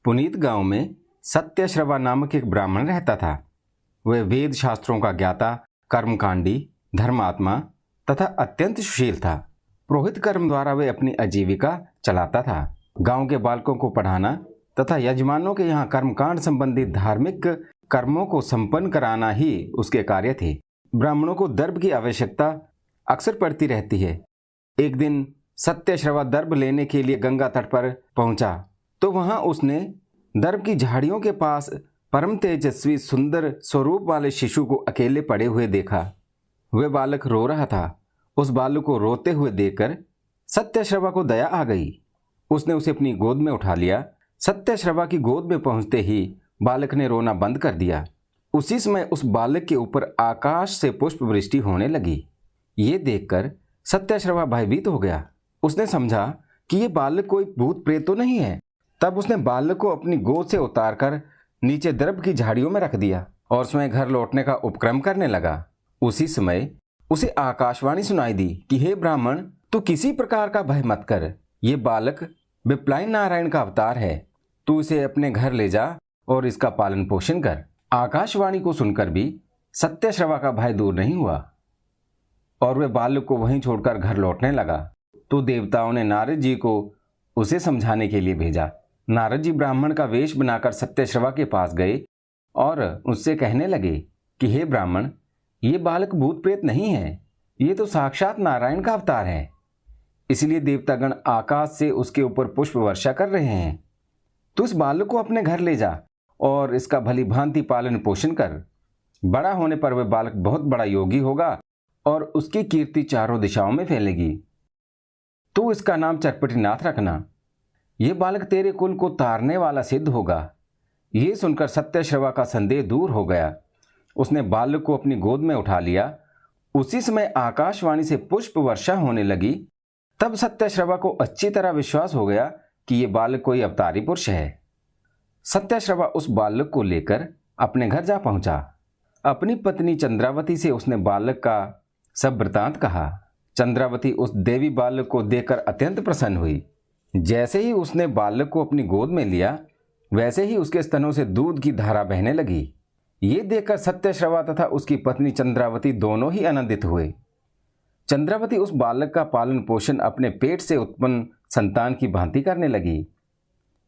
पुनीत गांव में सत्यश्रवा नामक एक ब्राह्मण रहता था। वह वेद शास्त्रों का ज्ञाता, कर्मकांडी, धर्मात्मा तथा अत्यंत सुशील था। पुरोहित कर्म द्वारा वह अपनी आजीविका चलाता था। गांव के बालकों को पढ़ाना तथा यजमानों के यहाँ कर्मकांड संबंधित धार्मिक कर्मों को संपन्न कराना ही उसके कार्य थे। ब्राह्मणों को दर्भ की आवश्यकता अक्सर पड़ती रहती है। एक दिन सत्यश्रवा दर्भ लेने के लिए गंगा तट पर पहुंचा तो वहां उसने दर्भ की झाड़ियों के पास परम तेजस्वी सुंदर स्वरूप वाले शिशु को अकेले पड़े हुए देखा। वह बालक रो रहा था। उस बालक को रोते हुए देखकर सत्यश्रवा को दया आ गई। उसने उसे अपनी गोद में उठा लिया। सत्यश्रवा की गोद में पहुंचते ही बालक ने रोना बंद कर दिया। उसी समय उस बालक के ऊपर आकाश से पुष्प वृष्टि होने लगी। ये देखकर सत्यश्रवा भयभीत हो गया। उसने समझा कि ये बालक कोई भूत प्रेत तो नहीं है। तब उसने बालक को अपनी गोद से उतारकर नीचे दर्भ की झाड़ियों में रख दिया और स्वयं घर लौटने का उपक्रम करने लगा। उसी समय उसे आकाशवाणी सुनाई दी कि हे ब्राह्मण, तू किसी प्रकार का भय मत कर। ये बालक विप्लाइन नारायण का अवतार है। तू इसे अपने घर ले जा और इसका पालन पोषण कर। आकाशवाणी को सुनकर भी सत्यश्रवा का भय दूर नहीं हुआ और वह बालक को वहीं छोड़कर घर लौटने लगा। तो देवताओं ने नारद जी को उसे समझाने के लिए भेजा। नारद जी ब्राह्मण का वेश बनाकर सत्यश्रवा के पास गए और उससे कहने लगे कि हे ब्राह्मण, ये बालक भूत प्रेत नहीं है, ये तो साक्षात नारायण का अवतार है। इसलिए देवतागण आकाश से उसके ऊपर पुष्प वर्षा कर रहे हैं। तू इस बालक को अपने घर ले जा और इसका भली भांति पालन पोषण कर। बड़ा होने पर वह बालक बहुत बड़ा योगी होगा और उसकी कीर्ति चारों दिशाओं में फैलेगी। तू इसका नाम चरपटीनाथ रखना। यह बालक तेरे कुल को तारने वाला सिद्ध होगा। ये सुनकर सत्यश्रवा का संदेह दूर हो गया। उसने बालक को अपनी गोद में उठा लिया। उसी समय आकाशवाणी से पुष्प वर्षा होने लगी। तब सत्यश्रवा को अच्छी तरह विश्वास हो गया कि यह बालक कोई अवतारी पुरुष है। सत्यश्रवा उस बालक को लेकर अपने घर जा पहुंचा। अपनी पत्नी चंद्रावती से उसने बालक का सब वृतांत कहा। चंद्रावती उस देवी बालक को देखकर अत्यंत प्रसन्न हुई। जैसे ही उसने बालक को अपनी गोद में लिया, वैसे ही उसके स्तनों से दूध की धारा बहने लगी। ये देखकर सत्यश्रवा तथा उसकी पत्नी चंद्रावती दोनों ही आनंदित हुए। चंद्रावती उस बालक का पालन पोषण अपने पेट से उत्पन्न संतान की भांति करने लगी।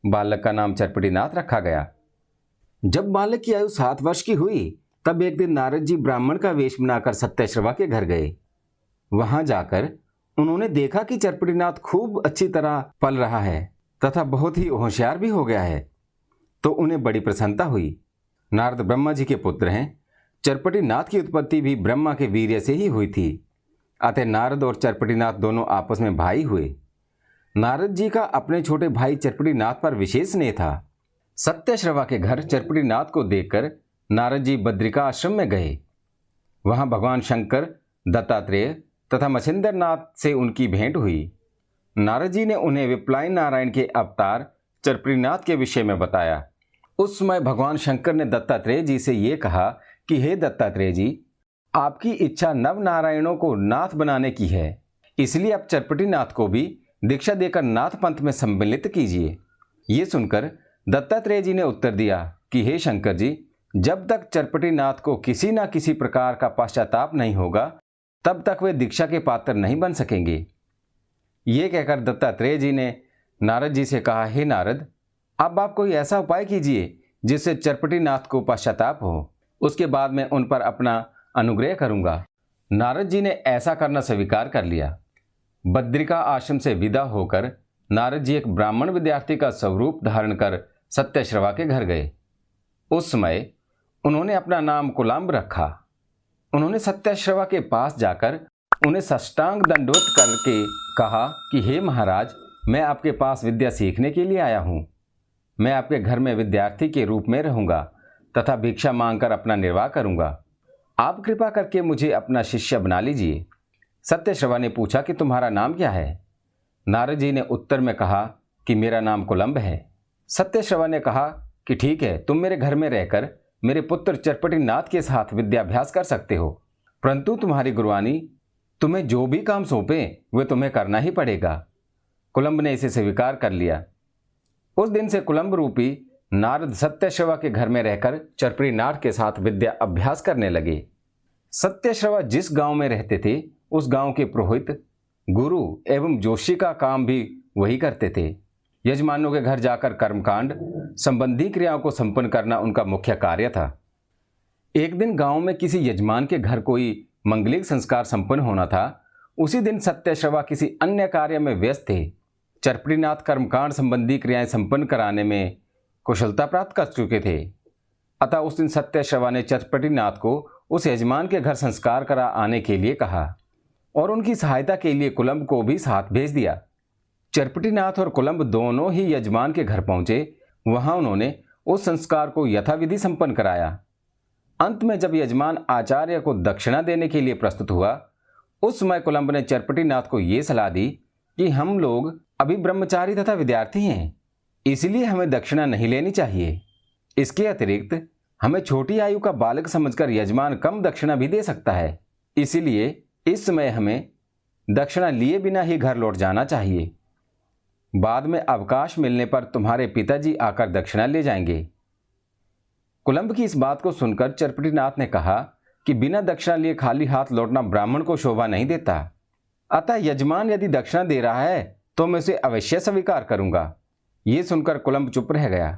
बालक का नाम चरपटीनाथ रखा गया। जब बालक की आयु 7 वर्ष की हुई, तब एक दिन नारद जी ब्राह्मण का वेश बनाकर सत्यश्रवा के घर गए। वहां जाकर उन्होंने देखा कि चरपटीनाथ खूब अच्छी तरह पल रहा है तथा बहुत ही होशियार भी हो गया है। तो उन्हें बड़ी प्रसन्नता हुई। नारद ब्रह्मा जी के पुत्र हैं। चरपटीनाथ की उत्पत्ति भी ब्रह्मा के वीर्य से ही हुई थी। अतः नारद और चरपटीनाथ दोनों आपस में भाई हुए। नारद जी का अपने छोटे भाई चरपटीनाथ पर विशेष स्नेह था। सत्यश्रवा के घर चरपटीनाथ को देखकर नारद जी बद्रिका आश्रम में गए। वहां भगवान शंकर, दत्तात्रेय तथा मछिंद्रनाथ से उनकी भेंट हुई। नारद जी ने उन्हें विप्लाइन नारायण के अवतार चरपटीनाथ के विषय में बताया। उस समय भगवान शंकर ने दत्तात्रेय जी से ये कहा कि हे दत्तात्रेय जी, आपकी इच्छा नव नारायणों को नाथ बनाने की है, इसलिए आप चरपटीनाथ को भी दीक्षा देकर नाथ पंथ में सम्मिलित कीजिए। ये सुनकर दत्तात्रेय जी ने उत्तर दिया कि हे शंकर जी, जब तक चरपटीनाथ को किसी न किसी प्रकार का पश्चाताप नहीं होगा, तब तक वे दीक्षा के पात्र नहीं बन सकेंगे। ये कहकर दत्तात्रेय जी ने नारद जी से कहा, हे नारद, अब आप कोई ऐसा उपाय कीजिए जिससे चरपटीनाथ को पश्चाताप हो। उसके बाद मैं उन पर अपना अनुग्रह करूंगा। नारद जी ने ऐसा करना स्वीकार कर लिया। बद्रिका आश्रम से विदा होकर नारद जी एक ब्राह्मण विद्यार्थी का स्वरूप धारण कर सत्यश्रवा के घर गए। उस समय उन्होंने अपना नाम कुलाम्ब रखा। उन्होंने सत्यश्रवा के पास जाकर उन्हें साष्टांग दंडवत करके कहा कि हे महाराज, मैं आपके पास विद्या सीखने के लिए आया हूँ। मैं आपके घर में विद्यार्थी के रूप में रहूँगा तथा भिक्षा मांगकर अपना निर्वाह करूँगा। आप कृपा करके मुझे अपना शिष्य बना लीजिए। सत्यश्रवा ने पूछा कि तुम्हारा नाम क्या है? नारद जी ने उत्तर में कहा कि मेरा नाम कुलम्ब है। सत्यश्रवा ने कहा कि ठीक है, तुम मेरे घर में रहकर मेरे पुत्र चरपटीनाथ के साथ विद्याभ्यास कर सकते हो, परंतु तुम्हारी गुरुआनी तुम्हें जो भी काम सौंपे वह तुम्हें करना ही पड़ेगा। कुलम्ब ने इसे स्वीकार कर लिया। उस दिन से कुलम्ब रूपी नारद सत्यश्रवा के घर में रहकर चरपड़ीनाथ के साथ विद्या अभ्यास करने लगे। सत्यश्रवा जिस गांव में रहते थे उस गांव के पुरोहित, गुरु एवं जोशी का काम भी वही करते थे। यजमानों के घर जाकर कर्मकांड संबंधी क्रियाओं को संपन्न करना उनका मुख्य कार्य था। एक दिन गांव में किसी यजमान के घर कोई मंगलिक संस्कार संपन्न होना था। उसी दिन सत्यश्रवा किसी अन्य कार्य में व्यस्त थे। चरपड़ीनाथ कर्मकांड संबंधी क्रियाएं संपन्न कराने में कुशलता प्राप्त कर चुके थे। अतः उस दिन सत्यश्रवा ने चरपड़ीनाथ को उस यजमान के घर संस्कार करा आने के लिए कहा और उनकी सहायता के लिए कुलंब को भी साथ भेज दिया। चरपड़ीनाथ और कुलंब दोनों ही यजमान के घर पहुंचे। वहां उन्होंने उस संस्कार को यथाविधि संपन्न कराया। अंत में जब यजमान आचार्य को दक्षिणा देने के लिए प्रस्तुत हुआ, उस समय कुलंब ने चरपड़ीनाथ को ये सलाह दी कि हम लोग अभी ब्रह्मचारी तथा विद्यार्थी हैं, इसलिए हमें दक्षिणा नहीं लेनी चाहिए। इसके अतिरिक्त हमें छोटी आयु का बालक समझकर यजमान कम दक्षिणा भी दे सकता है, इसलिए इस समय हमें दक्षिणा लिए बिना ही घर लौट जाना चाहिए। बाद में अवकाश मिलने पर तुम्हारे पिताजी आकर दक्षिणा ले जाएंगे। कुलंब की इस बात को सुनकर चरपड़ीनाथ ने कहा कि बिना दक्षिणा लिए खाली हाथ लौटना ब्राह्मण को शोभा नहीं देता। अतः यजमान यदि दक्षिणा दे रहा है तो मैं उसे अवश्य स्वीकार करूंगा। ये सुनकर कुलंब चुप रह गया।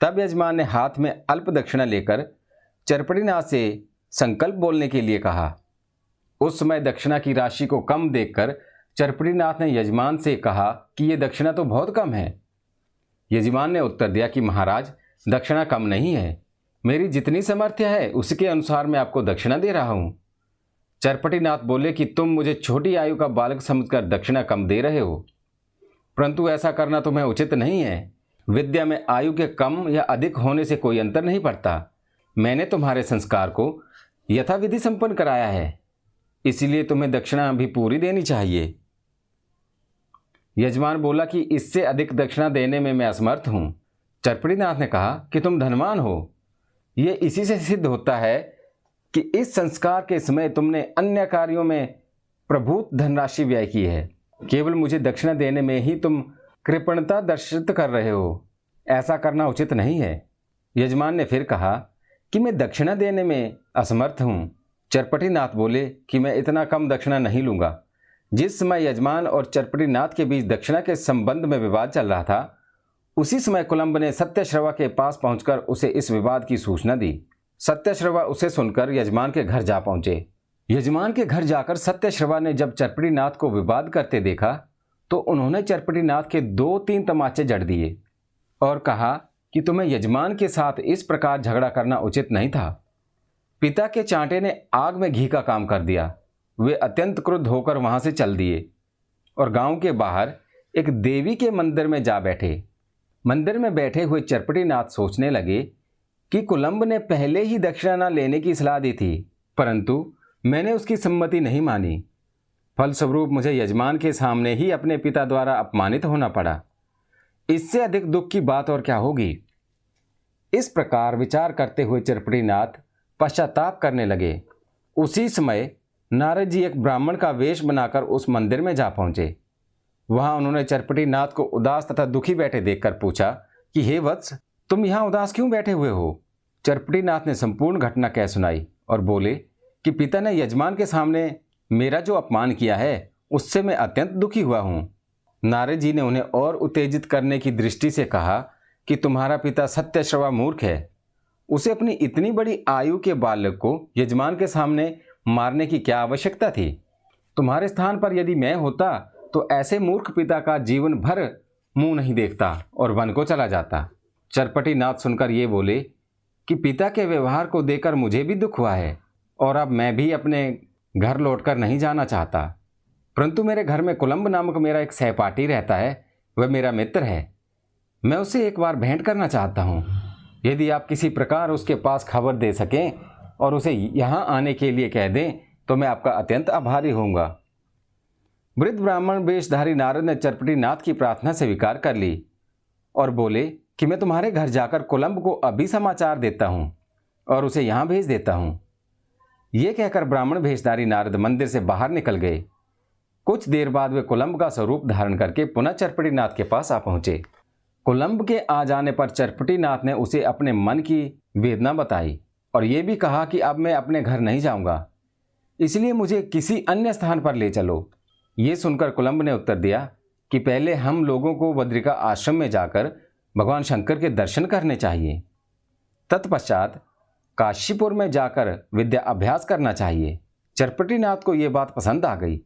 तब यजमान ने हाथ में अल्प दक्षिणा लेकर चरपड़ीनाथ से संकल्प बोलने के लिए कहा। उस समय दक्षिणा की राशि को कम देखकर चरपड़ीनाथ ने यजमान से कहा कि यह दक्षिणा तो बहुत कम है। यजमान ने उत्तर दिया कि महाराज, दक्षिणा कम नहीं है, मेरी जितनी सामर्थ्य है उसके अनुसार मैं आपको दक्षिणा दे रहा हूं। चरपड़ीनाथ बोले कि तुम मुझे छोटी आयु का बालक समझकर दक्षिणा कम दे रहे हो, परंतु ऐसा करना तुम्हें उचित नहीं है। विद्या में आयु के कम या अधिक होने से कोई अंतर नहीं पड़ता। मैंने तुम्हारे संस्कार को यथाविधि संपन्न कराया है, इसलिए तुम्हें दक्षिणा भी पूरी देनी चाहिए। यजमान बोला कि इससे अधिक दक्षिणा देने में मैं असमर्थ हूं। चरपड़ीनाथ ने कहा कि तुम धनवान हो। ये इसी से सिद्ध होता है कि इस संस्कार के समय तुमने अन्य कार्यों में प्रभूत धनराशि व्यय की है। केवल मुझे दक्षिणा देने में ही तुम कृपणता दर्शित कर रहे हो। ऐसा करना उचित नहीं है। यजमान ने फिर कहा कि मैं दक्षिणा देने में असमर्थ हूँ। चरपड़ीनाथ बोले कि मैं इतना कम दक्षिणा नहीं लूँगा। जिस समय यजमान और चरपड़ीनाथ के बीच दक्षिणा के संबंध में विवाद चल रहा था, उसी समय कुलंब ने सत्यश्रवा के पास पहुंचकर उसे इस विवाद की सूचना दी। सत्यश्रवा उसे सुनकर यजमान के घर जा पहुंचे। यजमान के घर जाकर सत्यश्रवा ने जब चरपड़ीनाथ को विवाद करते देखा तो उन्होंने चरपड़ीनाथ के 2-3 तमाचे जड़ दिए और कहा कि तुम्हें यजमान के साथ इस प्रकार झगड़ा करना उचित नहीं था। पिता के चांटे ने आग में घी का काम कर दिया। वे अत्यंत क्रुद्ध होकर वहां से चल दिए और गांव के बाहर एक देवी के मंदिर में जा बैठे। मंदिर में बैठे हुए चरपड़ीनाथ सोचने लगे कि कुलंब ने पहले ही दक्षिणा न लेने की सलाह दी थी, परंतु मैंने उसकी सम्मति नहीं मानी। फलस्वरूप मुझे यजमान के सामने ही अपने पिता द्वारा अपमानित होना पड़ा। इससे अधिक दुख की बात और क्या होगी। इस प्रकार विचार करते हुए चरपड़ीनाथ पश्चाताप करने लगे। उसी समय नारद जी एक ब्राह्मण का वेश बनाकर उस मंदिर में जा पहुंचे। वहां उन्होंने चरपड़ीनाथ को उदास तथा दुखी बैठे देखकर पूछा कि हे वत्स, तुम यहाँ उदास क्यों बैठे हुए हो। चरपड़ीनाथ ने संपूर्ण घटना कह सुनाई और बोले कि पिता ने यजमान के सामने मेरा जो अपमान किया है उससे मैं अत्यंत दुखी हुआ हूँ। नारद जी ने उन्हें और उत्तेजित करने की दृष्टि से कहा कि तुम्हारा पिता सत्यश्रवा मूर्ख है। उसे अपनी इतनी बड़ी आयु के बालक को यजमान के सामने मारने की क्या आवश्यकता थी। तुम्हारे स्थान पर यदि मैं होता तो ऐसे मूर्ख पिता का जीवन भर मुंह नहीं देखता और वन को चला जाता। चरपड़ीनाथ सुनकर ये बोले कि पिता के व्यवहार को देखकर मुझे भी दुख हुआ है और अब मैं भी अपने घर लौटकर नहीं जाना चाहता, परंतु मेरे घर में कुलंब नामक मेरा एक सहपाठी रहता है। वह मेरा मित्र है। मैं उसे एक बार भेंट करना चाहता हूँ। यदि आप किसी प्रकार उसके पास खबर दे सकें और उसे यहाँ आने के लिए कह दें तो मैं आपका अत्यंत आभारी होऊंगा। वृद्ध ब्राह्मण वेशधारी नारद ने चरपड़ीनाथ की प्रार्थना स्वीकार कर ली और बोले कि मैं तुम्हारे घर जाकर कुलंब को अभी समाचार देता हूँ और उसे यहाँ भेज देता हूँ। ये कहकर ब्राह्मण वेशधारी नारद मंदिर से बाहर निकल गए। कुछ देर बाद वे कुलंब का स्वरूप धारण करके पुनः चरपड़ीनाथ के पास आ पहुँचे। कुलंब के आ जाने पर चरपटीनाथ ने उसे अपने मन की वेदना बताई और ये भी कहा कि अब मैं अपने घर नहीं जाऊंगा, इसलिए मुझे किसी अन्य स्थान पर ले चलो। ये सुनकर कुलंब ने उत्तर दिया कि पहले हम लोगों को बद्रिका आश्रम में जाकर भगवान शंकर के दर्शन करने चाहिए। तत्पश्चात काशीपुर में जाकर विद्या अभ्यास करना चाहिए। चरपटीनाथ को ये बात पसंद आ गई।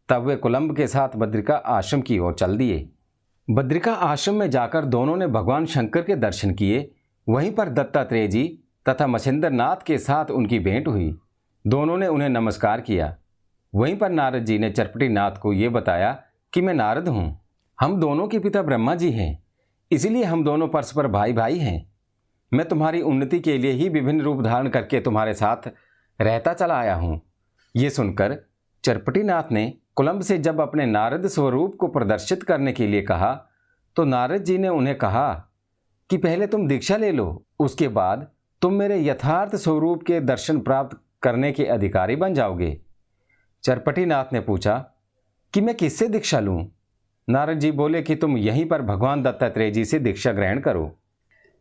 तब वे कुलंब के साथ बद्रिका आश्रम की ओर चल दिए। बद्रिका आश्रम में जाकर दोनों ने भगवान शंकर के दर्शन किए। वहीं पर दत्तात्रेय जी तथा मछेंद्र नाथ के साथ उनकी भेंट हुई। दोनों ने उन्हें नमस्कार किया। वहीं पर नारद जी ने चरपटीनाथ को ये बताया कि मैं नारद हूँ, हम दोनों के पिता ब्रह्मा जी हैं, इसलिए हम दोनों परस्पर भाई भाई हैं। मैं तुम्हारी उन्नति के लिए ही विभिन्न रूप धारण करके तुम्हारे साथ रहता चला आया हूँ। ये सुनकर चरपटीनाथ ने कुलंब से जब अपने नारद स्वरूप को प्रदर्शित करने के लिए कहा तो नारद जी ने उन्हें कहा कि पहले तुम दीक्षा ले लो, उसके बाद तुम मेरे यथार्थ स्वरूप के दर्शन प्राप्त करने के अधिकारी बन जाओगे। चरपटीनाथ ने पूछा कि मैं किससे दीक्षा लूं? नारद जी बोले कि तुम यहीं पर भगवान दत्तात्रेय जी से दीक्षा ग्रहण करो।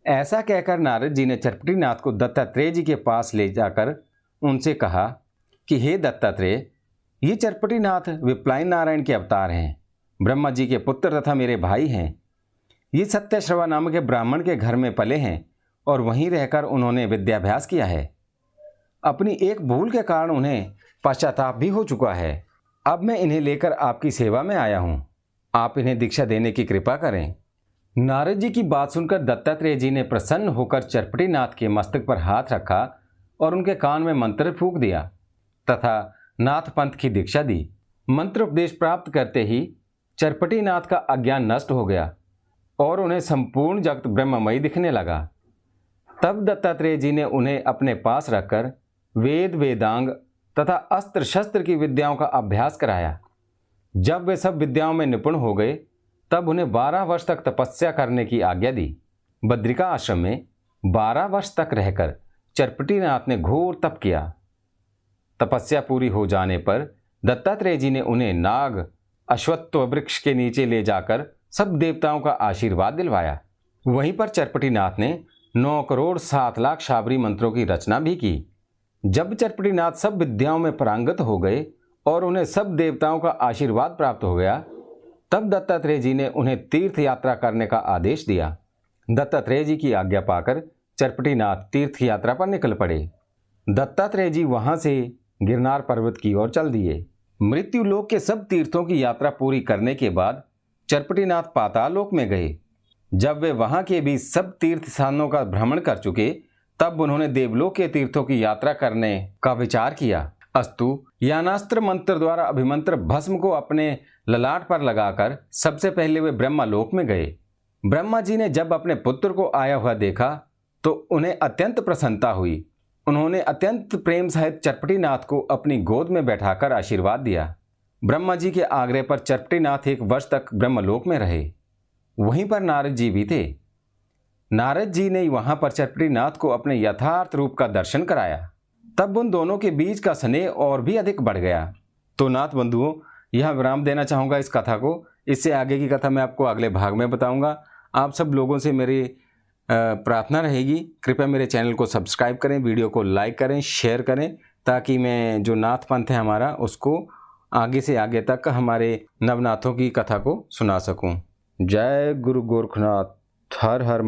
ऐसा कहकर नारद जी ने चरपटीनाथ को दत्तात्रेय जी के पास ले जाकर उनसे कहा कि हे दत्तात्रेय, ये चरपटीनाथ विप्लायन नारायण के अवतार हैं, ब्रह्मा जी के पुत्र तथा मेरे भाई हैं। ये सत्यश्रवा नामक के ब्राह्मण के घर में पले हैं और वहीं रहकर उन्होंने विद्याभ्यास किया है। अपनी एक भूल के कारण उन्हें पश्चाताप भी हो चुका है। अब मैं इन्हें लेकर आपकी सेवा में आया हूँ, आप इन्हें दीक्षा देने की कृपा करें। नारद जी की बात सुनकर दत्तात्रेय जी ने प्रसन्न होकर चरपटीनाथ के मस्तक पर हाथ रखा और उनके कान में मंत्र फूंक दिया तथा नाथ पंथ की दीक्षा दी। मंत्र उपदेश प्राप्त करते ही चरपटीनाथ का अज्ञान नष्ट हो गया और उन्हें संपूर्ण जगत ब्रह्ममयी दिखने लगा। तब दत्तात्रेय जी ने उन्हें अपने पास रखकर वेद वेदांग तथा अस्त्र शस्त्र की विद्याओं का अभ्यास कराया। जब वे सब विद्याओं में निपुण हो गए तब उन्हें 12 वर्ष तक तपस्या करने की आज्ञा दी। बद्रिका आश्रम में 12 वर्ष तक रहकर चरपटीनाथ ने घोर तप किया। तपस्या पूरी हो जाने पर दत्तात्रेय जी ने उन्हें नाग अश्वत्थ वृक्ष के नीचे ले जाकर सब देवताओं का आशीर्वाद दिलवाया। वहीं पर चरपटीनाथ ने 9 करोड़ 7 लाख शाबरी मंत्रों की रचना भी की। जब चरपटीनाथ सब विद्याओं में पारंगत हो गए और उन्हें सब देवताओं का आशीर्वाद प्राप्त हो गया, तब दत्तात्रेय जी ने उन्हें तीर्थ यात्रा करने का आदेश दिया। दत्तात्रेय जी की आज्ञा पाकर चरपटीनाथ तीर्थ यात्रा पर निकल पड़े। दत्तात्रेय जी वहां से गिरनार पर्वत की ओर चल दिए। मृत्युलोक के सब तीर्थों की यात्रा पूरी करने के बाद चरपटीनाथ पाताल लोक में गए। जब वे वहां के भी सब तीर्थ स्थानों का भ्रमण कर चुके तब उन्होंने देवलोक के तीर्थों की यात्रा करने का विचार किया। अस्तु यानास्त्र मंत्र द्वारा अभिमंत्र भस्म को अपने ललाट पर लगाकर सबसे पहले वे ब्रह्मलोक में गए। ब्रह्मा जी ने जब अपने पुत्र को आया हुआ देखा तो उन्हें अत्यंत प्रसन्नता हुई। उन्होंने अत्यंत प्रेम सहित चरपटीनाथ को अपनी गोद में बैठाकर आशीर्वाद दिया। ब्रह्मा जी के आग्रह पर चरपटीनाथ 1 वर्ष तक ब्रह्मलोक में रहे। वहीं पर नारद जी भी थे। नारद जी ने वहां पर चरपटीनाथ को अपने यथार्थ रूप का दर्शन कराया। तब उन दोनों के बीच का स्नेह और भी अधिक बढ़ गया। तो नाथ बंधुओं, यह विराम देना चाहूँगा इस कथा को। इससे आगे की कथा मैं आपको अगले भाग में बताऊंगा। आप सब लोगों से मेरी प्रार्थना रहेगी, कृपया मेरे चैनल को सब्सक्राइब करें, वीडियो को लाइक करें, शेयर करें, ताकि मैं जो नाथ पंथ है हमारा उसको आगे से आगे तक हमारे नवनाथों की कथा को सुना सकूं। जय गुरु गोरखनाथ। हर हर